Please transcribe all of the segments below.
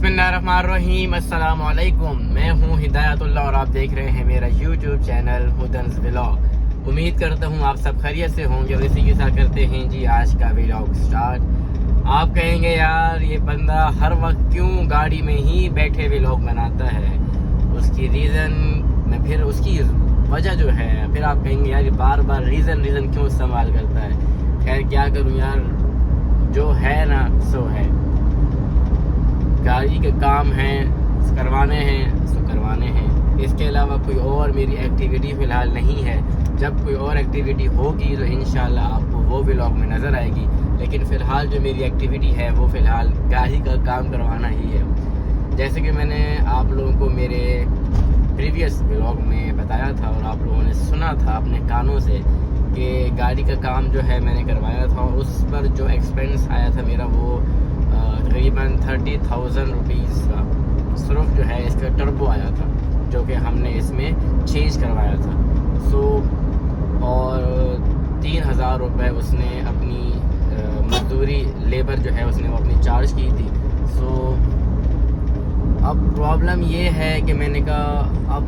बिस्मिल्लाहिर्रहमानिर्रहीम, अस्सलाम वालेकुम। मैं हूँ हिदायतुल्लाह और आप देख रहे हैं मेरा यूट्यूब चैनल हुदन्स व्लॉग। उम्मीद करता हूँ आप सब खैरियत से होंगे और इसी के साथ करते हैं जी आज का व्लॉग स्टार्ट। आप कहेंगे यार ये बंदा हर वक्त क्यों गाड़ी में ही बैठे व्लॉग बनाता है, उसकी रीज़न में फिर उसकी वजह जो है फिर आप कहेंगे यार ये बार बार रीज़न क्यों इस्तेमाल करता है। खैर क्या करूँ यार, जो है ना सो है। गाड़ी के काम हैं करवाने हैं, इसके अलावा कोई और मेरी एक्टिविटी फ़िलहाल नहीं है। जब कोई और एक्टिविटी होगी तो इंशाल्लाह आपको वो व्लॉग में नज़र आएगी, लेकिन फ़िलहाल जो मेरी एक्टिविटी है वो फ़िलहाल गाड़ी का काम करवाना ही है। जैसे कि मैंने आप लोगों को मेरे प्रीवियस व्लॉग में बताया था और आप लोगों ने सुना था अपने कानों से कि गाड़ी का काम जो है मैंने करवाया था और उस पर जो एक्सपेंस आया था मेरा वो तकरीबन 30,000 रुपीज़ का सिर्फ जो है इसका टर्बो आया था, जो कि हमने इसमें चेंज करवाया था। और 3,000 रुपये उसने अपनी मजदूरी लेबर जो है उसने वो अपनी चार्ज की थी। अब प्रॉब्लम ये है कि मैंने कहा अब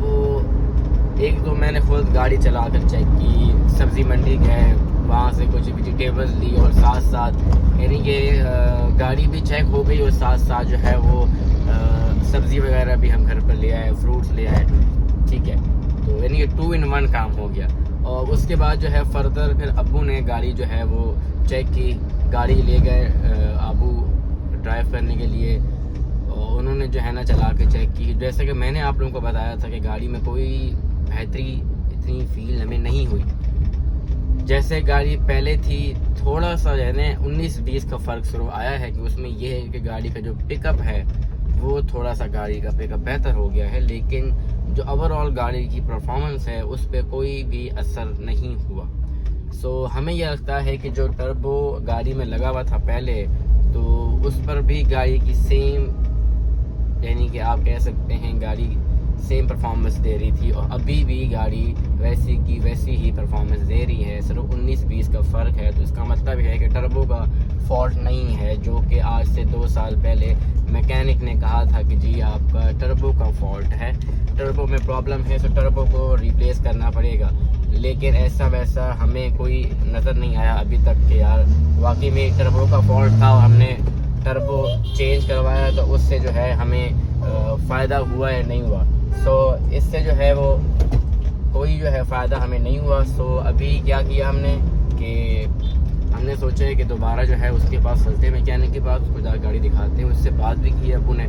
एक तो मैंने खुद गाड़ी चला कर चेक की, सब्ज़ी मंडी गए, वहाँ से कुछ वेजिटेबल्स ली और साथ साथ यानी कि गाड़ी भी चेक हो गई और साथ साथ जो है वो सब्ज़ी वगैरह भी हम घर पर ले आए, फ्रूट्स ले आए, ठीक है। तो यानी कि 2 in 1 काम हो गया। और उसके बाद जो है फर्दर फिर अब्बू ने गाड़ी जो है वो चेक की, गाड़ी ले गए अब्बू ड्राइव करने के लिए और उन्होंने जो है ना चला के चेक की। जैसे कि मैंने आप लोगों को बताया था कि गाड़ी में कोई बेहतरी इतनी फील हमें नहीं हुई। जैसे गाड़ी पहले थी थोड़ा सा जो है ना 19-20 का फ़र्क शुरू आया है कि उसमें यह है कि गाड़ी का जो पिकअप है वो थोड़ा सा गाड़ी का पिकअप बेहतर हो गया है, लेकिन जो ओवरऑल गाड़ी की परफॉर्मेंस है उस पर कोई भी असर नहीं हुआ। हमें यह लगता है कि जो टर्बो गाड़ी में लगा हुआ था पहले, तो उस पर भी गाड़ी की सेम यानी कि आप कह सकते हैं गाड़ी सेम परफॉर्मेंस दे रही थी और अभी भी गाड़ी वैसी की वैसी ही परफॉर्मेंस दे रही है, सिर्फ 19-20 का फ़र्क है। तो इसका मतलब है कि टर्बो का फॉल्ट नहीं है, जो कि आज से 2 साल पहले मैकेनिक ने कहा था कि जी आपका टर्बो का फॉल्ट है, टर्बो में प्रॉब्लम है, तो टर्बो को रिप्लेस करना पड़ेगा। लेकिन ऐसा वैसा हमें कोई नज़र नहीं आया अभी तक कि यार वाकई में टर्बो का फॉल्ट था और हमने टर्बो चेंज करवाया तो उससे जो है हमें फ़ायदा हुआ या नहीं हुआ। इससे जो है वो कोई जो है फ़ायदा हमें नहीं हुआ। अभी क्या किया हमने कि हमने सोचा है कि दोबारा जो है उसके पास चलते मैकेनिक के पास, उसको जाकर गाड़ी दिखाते हैं। उससे बात भी की अब्बू ने,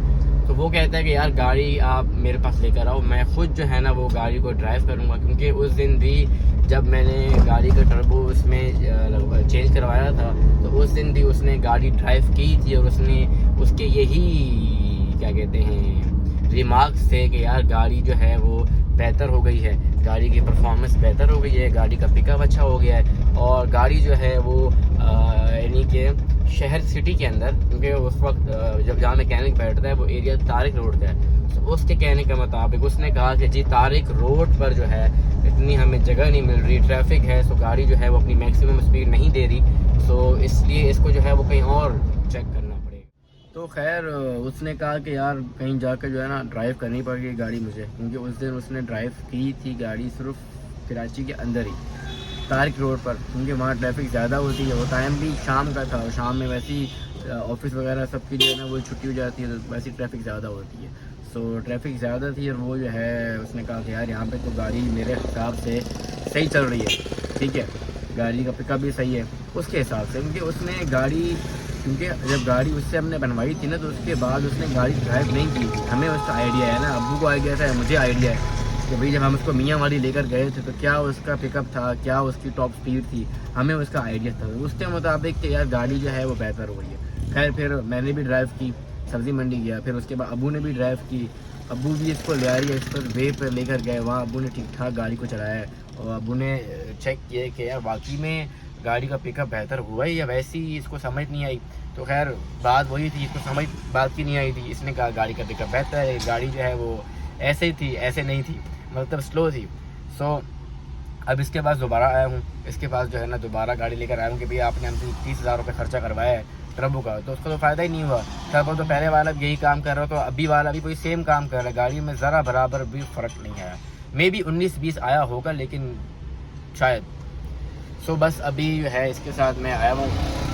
तो वो कहता है कि यार गाड़ी आप मेरे पास लेकर आओ, मैं खुद जो है ना वो गाड़ी को ड्राइव करूँगा। क्योंकि उस दिन भी जब मैंने गाड़ी का टर्बो उसमें चेंज करवाया था तो उस दिन भी उसने गाड़ी ड्राइव की थी और उसने उसके यही क्या कहते हैं रिमार्क्स थे कि यार गाड़ी जो है वो बेहतर हो गई है, गाड़ी की परफॉर्मेंस बेहतर हो गई है, गाड़ी का पिकअप अच्छा हो गया है और गाड़ी जो है वो यानी कि शहर सिटी के अंदर, क्योंकि उस वक्त जब जहाँ मैकेनिक बैठता है वो एरिया तारिक रोड का है, तो उसके कहने के मुताबिक उसने कहा कि जी तारिक रोड पर जो है इतनी हमें जगह नहीं मिल रही, ट्रैफिक है, गाड़ी जो है वो अपनी मैक्सिमम स्पीड नहीं दे रही, इसलिए इसको जो है वो कहीं और चेक करना पड़ेगा। तो खैर उसने कहा कि यार कहीं जाकर जो है ना ड्राइव करनी पड़ेगी गाड़ी मुझे, क्योंकि उस दिन उसने ड्राइव की थी गाड़ी सिर्फ कराची के अंदर ही तारिक रोड पर, क्योंकि वहाँ ट्रैफिक ज़्यादा होती है। वो टाइम भी शाम का था और शाम में वैसी ऑफिस वगैरह सबकी जो है ना वो छुट्टी हो जाती है, तो वैसी ट्रैफिक ज़्यादा होती है। ट्रैफिक ज़्यादा थी और वो जो है उसने कहा कि यार यहाँ पे तो गाड़ी मेरे हिसाब से सही चल रही है, ठीक है, गाड़ी का पिकअप भी सही है उसके हिसाब से, क्योंकि उसने गाड़ी जब गाड़ी उससे हमने बनवाई थी ना तो उसके बाद उसने गाड़ी ड्राइव नहीं की थी। हमें उसका आइडिया है ना, अब्बू को आइडिया था, मुझे आइडिया है कि भाई जब हम उसको मियाँ वाली लेकर गए थे तो क्या उसका पिकअप था, क्या उसकी टॉप स्पीड थी, हमें उसका आइडिया था। उसके मुताबिक कि यार गाड़ी जो है वो बेहतर हो गई है। खैर फिर मैंने भी ड्राइव की, सब्ज़ी मंडी गया, फिर उसके बाद अब्बू ने भी ड्राइव की, अब्बू भी इसको ले आई है, इस पर वे पर लेकर गए, वहाँ अब्बू ने ठीक ठाक गाड़ी को चलाया है और अब्बू ने चेक किया कि यार वाकई में गाड़ी का पिकअप बेहतर हुआ है या वैसी इसको समझ नहीं आई। तो खैर बात वही थी, इसको समझ बात की नहीं आई थी। इसने कहा गाड़ी का पिकअप बेहतर है, गाड़ी जो है वो ऐसे ही थी, ऐसे नहीं थी, मतलब स्लो थी। अब इसके पास दोबारा आया हूँ, इसके पास जो है ना दोबारा गाड़ी लेकर आया हूँ कि भैया आपने हमसे 30,000 रुपये खर्चा करवाया है, टर्बो का, तो उसको तो फ़ायदा ही नहीं हुआ। टर्बो तो पहले वाला भी यही काम कर रहा था, तो अभी वाला भी कोई सेम काम कर रहा है, गाड़ी में ज़रा बराबर भी फ़र्क नहीं आया। मे बी 19-20 आया होगा, लेकिन शायद। सो बस अभी है इसके साथ मैं आया हूँ,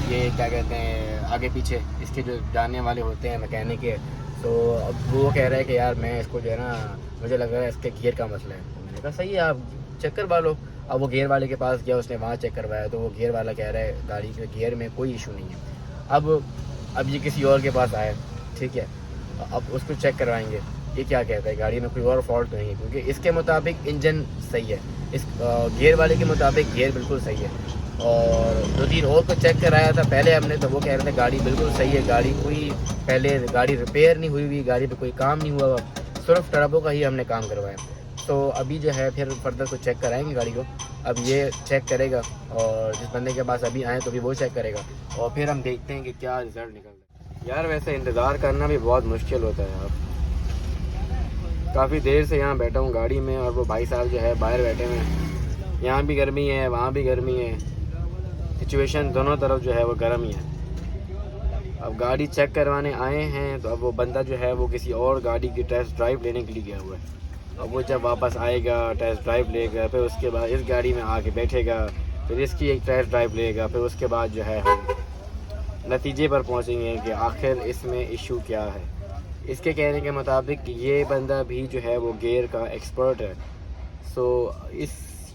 ये क्या कहते हैं आगे पीछे इसके जो जानने वाले होते हैं मैकेनिक के, तो अब वो कह रहा है कि यार मैं इसको जो है ना, मुझे लग रहा है इसके गियर का मसला है। तो मैंने कहा सही है, आप चेक करवा लो। अब वो गियर वाले के पास गया, उसने वहाँ चेक करवाया, तो वो गियर वाला कह रहा है गाड़ी के गियर में कोई इशू नहीं है। अब ये किसी और के पास आया, ठीक है, अब उसको चेक करवाएंगे ये क्या कहता है गाड़ी में कोई और फॉल्ट तो नहीं है, क्योंकि इसके मुताबिक इंजन सही है, इस गियर वाले के मुताबिक गियर बिल्कुल सही है। और 2-3 और को चेक कराया था पहले हमने, तो वो कह रहे थे गाड़ी बिल्कुल सही है, गाड़ी कोई पहले गाड़ी रिपेयर नहीं हुई हुई, गाड़ी पे कोई काम नहीं हुआ, सिर्फ टर्बो का ही हमने काम करवाया। तो अभी जो है फिर फर्दर को चेक कराएंगे गाड़ी को। अब ये चेक करेगा और जिस बंदे के पास अभी आए तो भी वो चेक करेगा, और फिर हम देखते हैं कि क्या रिज़ल्ट निकलता है। यार वैसे इंतज़ार करना भी बहुत मुश्किल होता है यार, काफ़ी देर से यहाँ बैठा हूँ गाड़ी में, और वो भाई साहब जो है बाहर बैठे हुए हैं, यहाँ भी गर्मी है वहाँ भी गर्मी है, सिचुएशन दोनों तरफ जो है वो गर्म ही है। अब गाड़ी चेक करवाने आए हैं, तो अब वो बंदा जो है वो किसी और गाड़ी की टेस्ट ड्राइव लेने के लिए गया हुआ है। अब वो जब वापस आएगा टेस्ट ड्राइव लेगा, फिर उसके बाद इस गाड़ी में आके बैठेगा, फिर इसकी एक टेस्ट ड्राइव लेगा, फिर उसके बाद जो है हम नतीजे पर पहुंचेंगे कि आखिर इसमें इशू क्या है। इसके कहने के मुताबिक ये बंदा भी जो है वो गियर का एक्सपर्ट है। सो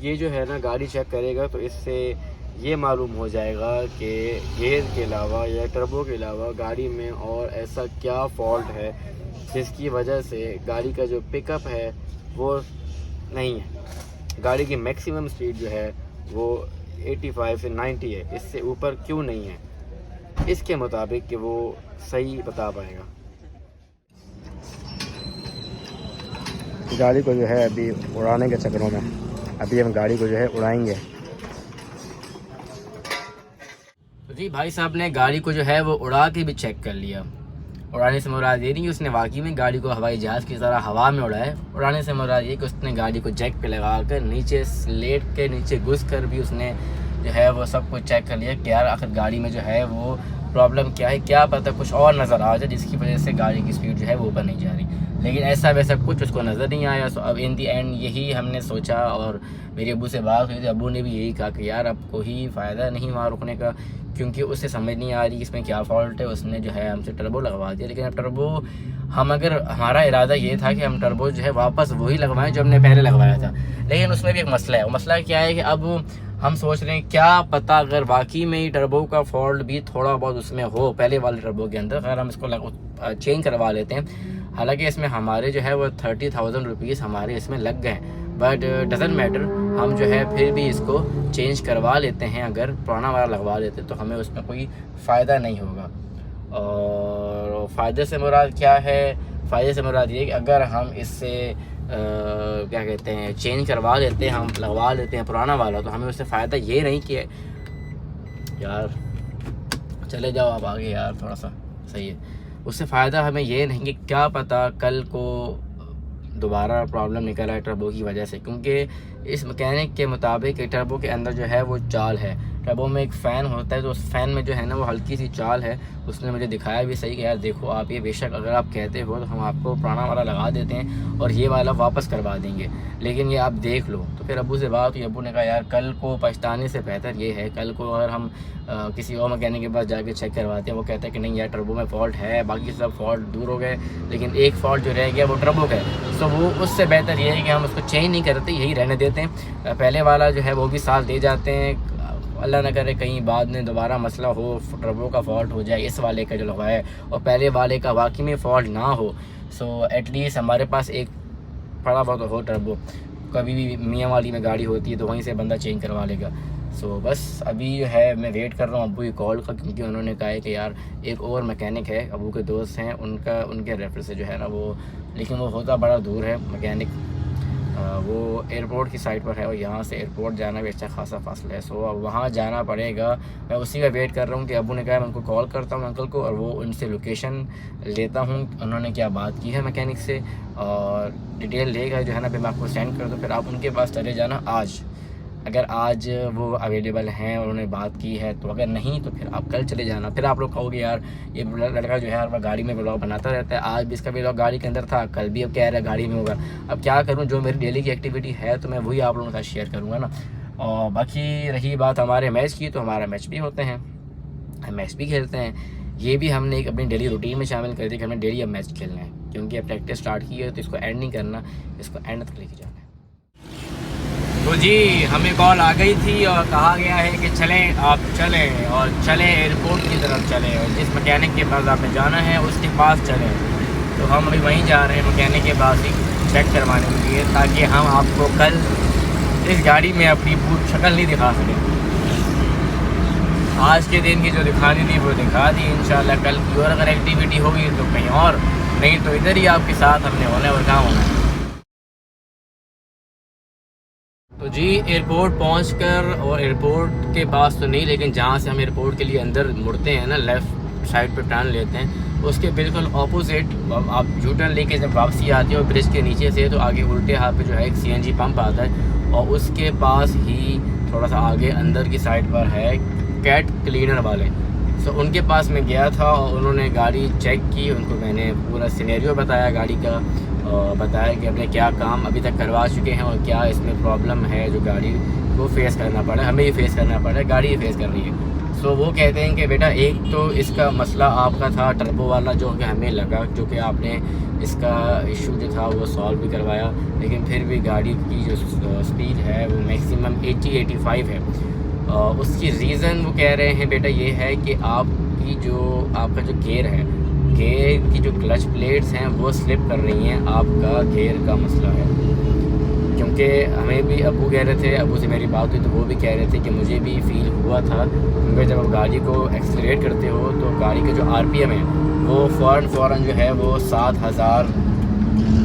ये जो है ना गाड़ी चेक करेगा, तो इससे ये मालूम हो जाएगा कि गियर के अलावा या टर्बो के अलावा गाड़ी में और ऐसा क्या फॉल्ट है जिसकी वजह से गाड़ी का जो पिकअप है वो नहीं है। गाड़ी की मैक्सिमम स्पीड जो है वो 85 से 90 है, इससे ऊपर क्यों नहीं है, इसके मुताबिक कि वो सही बता पाएगा। गाड़ी को जो है अभी उड़ाने के चक्करों में अभी हम गाड़ी को जो है उड़ाएंगे। तो जी भाई साहब ने गाड़ी को जो है वो उड़ा के भी चेक कर लिया। उड़ाने से मुराद ये नहीं कि उसने वाकई में गाड़ी को हवाई जहाज़ की तरह हवा में उड़ाया। उड़ाने से मुराद ये कि उसने गाड़ी को जैक पे लगा कर नीचे स्लेट के नीचे घुस कर भी उसने जो है वो सब कुछ चेक कर लिया कि यार आखिर गाड़ी में जो है वो प्रॉब्लम क्या है, क्या पता कुछ और नज़र आ जाए जिसकी वजह से गाड़ी की स्पीड जो है वो ऊपर नहीं जा रही। लेकिन ऐसा वैसा कुछ उसको नज़र नहीं आया। सो अब इन दी एंड यही हमने सोचा, और मेरे अबू से बात हुई थी, अबू ने भी यही कहा कि यार अब कोई फ़ायदा नहीं वहाँ रुकने का, क्योंकि उसे समझ नहीं आ रही इसमें क्या फ़ॉल्ट है। उसने जो है हमसे टर्बो लगवा दिया, लेकिन अब टर्बो हमारा इरादा ये था कि हम टर्बो जो है वापस वही लगवाएं जो हमने पहले लगवाया था, लेकिन उसमें भी एक मसला है। वो मसला क्या है कि अब हम सोच रहे हैं क्या पता अगर वाकई में ही टर्बो का फॉल्ट भी थोड़ा बहुत उसमें हो पहले वाले टर्बो के अंदर, अगर हम इसको चेंज करवा लेते हैं। हालांकि इसमें हमारे जो है वो 30,000 रुपीज़ हमारे इसमें लग गए, बट डज़ंट मैटर, हम जो है फिर भी इसको चेंज करवा लेते हैं। अगर पुराना वाला लगवा लेते तो हमें उसमें कोई फ़ायदा नहीं होगा। और फ़ायदे से मुराद क्या है, फ़ायदे से मुराद ये कि अगर हम इससे क्या कहते हैं चेंज करवा लेते हैं, हम लगवा लेते हैं पुराना वाला, तो हमें उससे फ़ायदा ये नहीं कि यार चले जाओ आप आगे यार थोड़ा सा सही है, उससे फ़ायदा हमें ये नहीं कि क्या पता कल को दोबारा प्रॉब्लम निकल आए टर्बो की वजह से। क्योंकि इस मैकेनिक के मुताबिक टर्बो के अंदर जो है वो चाल है, टर्बो में एक फ़ैन होता है, तो उस फ़ैन में जो है ना वो हल्की सी चाल है। उसने मुझे दिखाया भी सही कि यार देखो आप ये बेशक अगर आप कहते हो तो हम आपको पुराना वाला लगा देते हैं और ये वाला वापस करवा देंगे, लेकिन ये आप देख लो। तो फिर अबू से बात हुई, अबू ने कहा यार कल को पछताने से बेहतर ये है, कल को अगर हम किसी और मैकेनिक के पास जाके चेक करवाते हैं, वो कहते हैं कि नहीं यार टर्बो में फ़ॉल्ट है, बाकी सब फ़ॉल्ट दूर हो गए, लेकिन एक फ़ॉल्ट जो रह गया वो टर्बो का है। तो वो उससे बेहतर ये है कि हम उसको चेंज नहीं करते, यही रहने देते हैं। पहले वाला जो है वो भी साथ दे जाते हैं, अल्लाह ना करे कहीं बाद में दोबारा मसला हो, टर्बो का फ़ॉल्ट हो जाए इस वाले का जो लगा है और पहले वाले का वाकई में फ़ॉल्ट ना हो। सो एटलीस्ट हमारे पास एक थोड़ा बहुत हो टर्बो, कभी भी मियाँ वाली में गाड़ी होती है तो वहीं से बंदा चेंज करवा लेगा। सो बस अभी जो है मैं वेट कर रहा हूँ अबू की कॉल का, क्योंकि उन्होंने कहा है कि यार एक और मैकेनिक है, अबू के दोस्त हैं, उनके रेफर से जो है ना वो, लेकिन वो होता बड़ा दूर है मैकेनिक, वो एयरपोर्ट की साइड पर है और यहाँ से एयरपोर्ट जाना भी अच्छा खासा फासला है। सो अब वहाँ जाना पड़ेगा। मैं उसी का वेट कर रहा हूँ कि अबू ने कहा मैं उनको कॉल करता हूँ अंकल को और वो उनसे लोकेशन लेता हूँ, उन्होंने क्या बात की है मैकेनिक से और डिटेल लेगा जो है ना, फिर मैं आपको सेंड कर दूँ, फिर आप उनके पास चले जाना आज। अगर आज वो अवेलेबल हैं और उन्होंने बात की है तो, अगर नहीं तो फिर आप कल चले जाना। फिर आप लोग कहोगे यार ये लड़का जो है हर बार गाड़ी में व्लॉग बनाता रहता है, आज भी इसका व्लॉग गाड़ी के अंदर था, कल भी अब कह रहा है गाड़ी में होगा। अब क्या करूँ, जो मेरी डेली की एक्टिविटी है तो मैं वही आप लोगों के साथ शेयर करूँगा ना। और बाकी रही बात हमारे मैच की, तो हमारा मैच भी होते हैं, हम मैच भी खेलते हैं। ये भी हमने एक अपनी डेली रूटीन में शामिल कर दिया कि हमें डेली अब मैच खेलना है, क्योंकि अब प्रैक्टिस स्टार्ट की है तो इसको एंड नहीं करना, इसको एंड तक लेके जाना है। तो जी हमें कॉल आ गई थी और कहा गया है कि चलें, आप चलें और चलें एयरपोर्ट की तरफ चलें, और जिस मैकेनिक के पास आपने जाना है उसके पास चलें। तो हम अभी वहीं जा रहे हैं मैकेनिक के पास ही चेक करवाने के लिए, ताकि हम आपको कल इस गाड़ी में अपनी पूरी शक्ल नहीं दिखा सकें। आज के दिन की जो दिखानी थी वो दिखा दी, इंशाल्लाह कल की और अगर एक्टिविटी होगी तो कहीं और, नहीं तो इधर ही आपके साथ हमने होना है और कहाँ होना है। तो जी एयरपोर्ट पहुंचकर, और एयरपोर्ट के पास तो नहीं, लेकिन जहाँ से हम एयरपोर्ट के लिए अंदर मुड़ते हैं ना, लेफ़्ट साइड पे टर्न लेते हैं, उसके बिल्कुल ऑपोजिट आप यू टर्न लेके जब वापसी आती है और ब्रिज के नीचे से, तो आगे उल्टे हाथ पे जो है एक CNG पंप आता है, और उसके पास ही थोड़ा सा आगे अंदर की साइड पर है कैट क्लीनर वाले। सो उनके पास मैं गया था और उन्होंने गाड़ी चेक की, उनको मैंने पूरा सिनेरियो बताया गाड़ी का, और बताया कि अपने क्या काम अभी तक करवा चुके हैं और क्या इसमें प्रॉब्लम है जो गाड़ी को फेस करना पड़ा, हमें ही फेस करना पड़ा, गाड़ी ही फेस कर रही है। सो वो कहते हैं कि बेटा एक तो इसका मसला आपका था टर्बो वाला, जो कि हमें लगा, जो कि आपने इसका इशू जो था वो सॉल्व भी करवाया, लेकिन फिर भी गाड़ी की जो स्पीड है वो मैक्सिमम 80-85 है। उसकी रीज़न वो कह रहे हैं बेटा ये है कि आपकी जो आपका जो गेयर है, गेयर की जो क्लच प्लेट्स हैं वो स्लिप कर रही हैं, आपका गेयर का मसला है। क्योंकि हमें भी अबू कह रहे थे, अबू से मेरी बात हुई तो वो भी कह रहे थे कि मुझे भी फील हुआ था, क्योंकि जब आप गाड़ी को एक्सेलरेट करते हो तो गाड़ी के जो RPM है वो फ़ौरन जो है वो 7000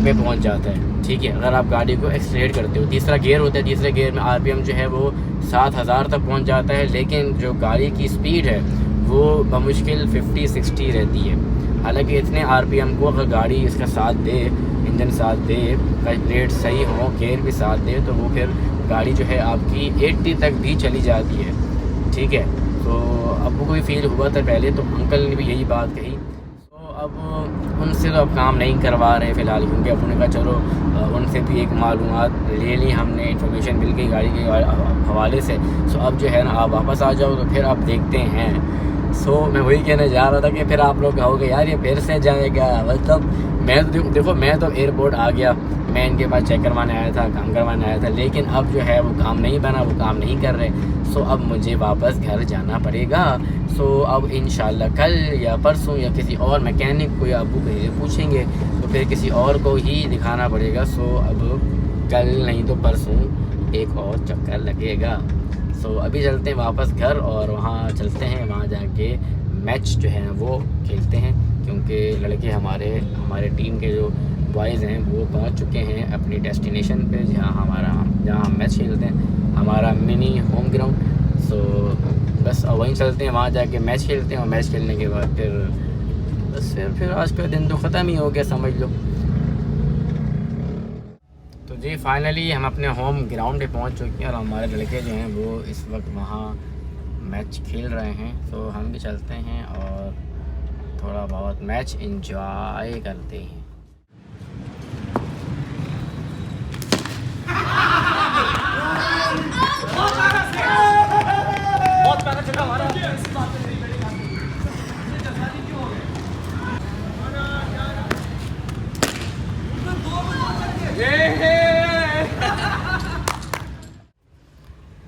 पे पहुंच जाता है। ठीक है, अगर आप गाड़ी को एक्सेलरेट करते हो, तीसरा गियर होता है, तीसरे गियर में RPM जो है वो 7000 तक पहुंच जाता है, लेकिन जो गाड़ी की स्पीड है वो बमुश्किल 50-60 रहती है। हालांकि इतने RPM को अगर गाड़ी इसका साथ दे, इंजन साथ दे, प्लेट सही हो, गियर भी साथ दे, तो वो फिर गाड़ी जो है आपकी 80 तक भी चली जाती है। ठीक है, तो अबू को भी फील हुआ था पहले, तो अंकल ने भी यही बात कही। तो अब उनसे तो अब काम नहीं करवा रहे फ़िलहाल, क्योंकि अब उन्होंने कहा चलो उनसे भी एक मालूमात ले ली हमने, इन्फॉर्मेशन मिल गई गाड़ी के हवाले से। सो अब जो है ना आप वापस आ जाओ तो फिर आप देखते हैं। सो मैं वही कहने जा रहा था कि फिर आप लोग कहोगे यार ये फिर से जाएगा, मतलब मैं तो देखो मैं तो एयरपोर्ट आ गया, मैं इनके पास चेक करवाने आया था, काम करवाने आया था, लेकिन अब जो है वो काम नहीं बना, वो काम नहीं कर रहे। सो अब मुझे वापस घर जाना पड़ेगा। सो अब इंशाल्लाह कल या परसों या किसी और मैकेनिक को या अबू को पूछेंगे, तो फिर किसी और को ही दिखाना पड़ेगा। सो अब कल नहीं तो परसों एक और चक्कर लगेगा। सो अभी चलते हैं वापस घर और वहाँ चलते हैं, वहाँ जाके मैच जो है वो खेलते हैं, क्योंकि लड़के हमारे टीम के जो बॉयज़ हैं वो पहुँच चुके हैं अपनी डेस्टिनेशन पे, जहाँ हम मैच खेलते हैं, हमारा मिनी होम ग्राउंड। सो बस वहीं चलते हैं, वहाँ जाके मैच खेलते हैं, और मैच खेलने के बाद फिर आज का दिन तो ख़त्म ही हो गया समझ लो। तो जी फाइनली हम अपने होम ग्राउंड पे पहुंच चुके हैं, और हमारे लड़के जो हैं वो इस वक्त वहाँ मैच खेल रहे हैं। तो हम भी चलते हैं और थोड़ा बहुत मैच एंजॉय करते हैं।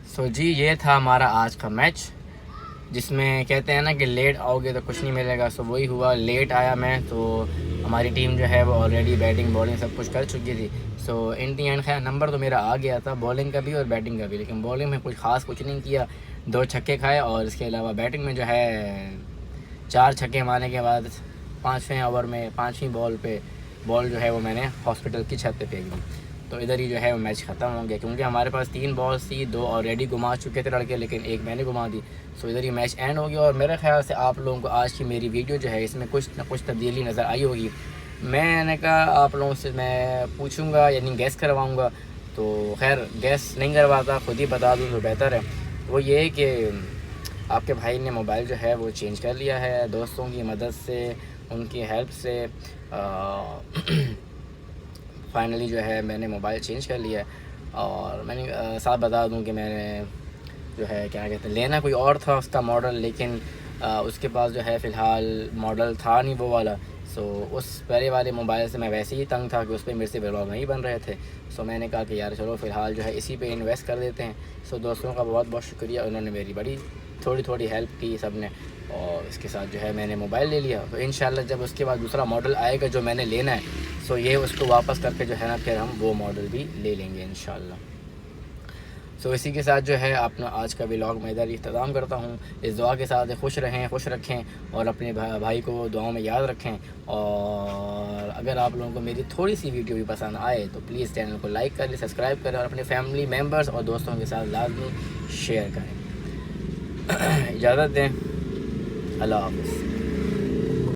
सो जी ये था हमारा आज का मैच, जिसमें कहते हैं ना कि लेट आओगे तो कुछ नहीं मिलेगा। सो वही हुआ, लेट आया मैं, तो हमारी टीम जो है वो ऑलरेडी बैटिंग बॉलिंग सब कुछ कर चुकी थी। सो इन दी एंड खैर नंबर तो मेरा आ गया था, बॉलिंग का भी और बैटिंग का भी, लेकिन बॉलिंग में कुछ ख़ास कुछ नहीं किया, 2 छक्के खाए, और इसके अलावा बैटिंग में जो है 4 छक्के मारने के बाद 5वें ओवर में 5वीं बॉल पे बॉल जो है वो मैंने हॉस्पिटल की छत पे फेंक दी। तो इधर ही जो है वो मैच ख़त्म हो गया, क्योंकि हमारे पास 3 बॉल्स थी, 2 ऑलरेडी घुमा चुके थे लड़के, लेकिन एक मैंने घुमा दी। सो इधर ही मैच एंड हो गया। और मेरे ख्याल से आप लोगों को आज की मेरी वीडियो जो है इसमें कुछ ना कुछ तब्दीली नज़र आई होगी। मैंने कहा आप लोगों से मैं पूछूंगा यानी गैस करवाऊंगा तो खैर गैस नहीं करवाता, खुद ही बता दूँ तो बेहतर है। वो ये है कि आपके भाई ने मोबाइल जो है वो चेंज कर लिया है दोस्तों की मदद से, उनकी हेल्प से। फाइनली जो है मैंने मोबाइल चेंज कर लिया है। और मैंने साथ बता दूं कि मैंने जो है क्या कहते हैं लेना कोई और था उसका मॉडल, लेकिन उसके पास जो है फ़िलहाल मॉडल था नहीं वो वाला। सो उस पहले वाले मोबाइल से मैं वैसे ही तंग था कि उस पर मेरे से व्लॉग नहीं बन रहे थे। सो मैंने कहा कि यार चलो फ़िलहाल जो है इसी पे इन्वेस्ट कर देते हैं। सो दोस्तों का बहुत बहुत शुक्रिया, उन्होंने मेरी बड़ी थोड़ी थोड़ी हेल्प की सब ने, और इसके साथ जो है मैंने मोबाइल ले लिया। तो इंशाल्लाह जब उसके बाद दूसरा मॉडल आएगा जो मैंने लेना है, सो ये उसको वापस करके जो है ना फिर हम वो मॉडल भी ले लेंगे इंशाल्लाह। सो इसी के साथ जो है अपना आज का व्लॉग मैं इधर इख्तिताम करता हूँ। इस दुआ के साथ खुश रहें, खुश रखें और अपने भाई को दुआओं में याद रखें। और अगर आप लोगों को मेरी थोड़ी सी वीडियो भी पसंद आए तो प्लीज़ चैनल को लाइक करें, सब्सक्राइब करें और अपने फैमिली मेम्बर्स और दोस्तों के साथ लाजमी शेयर करें। इजाज़त दें, अल्लाह हाफ़िज़।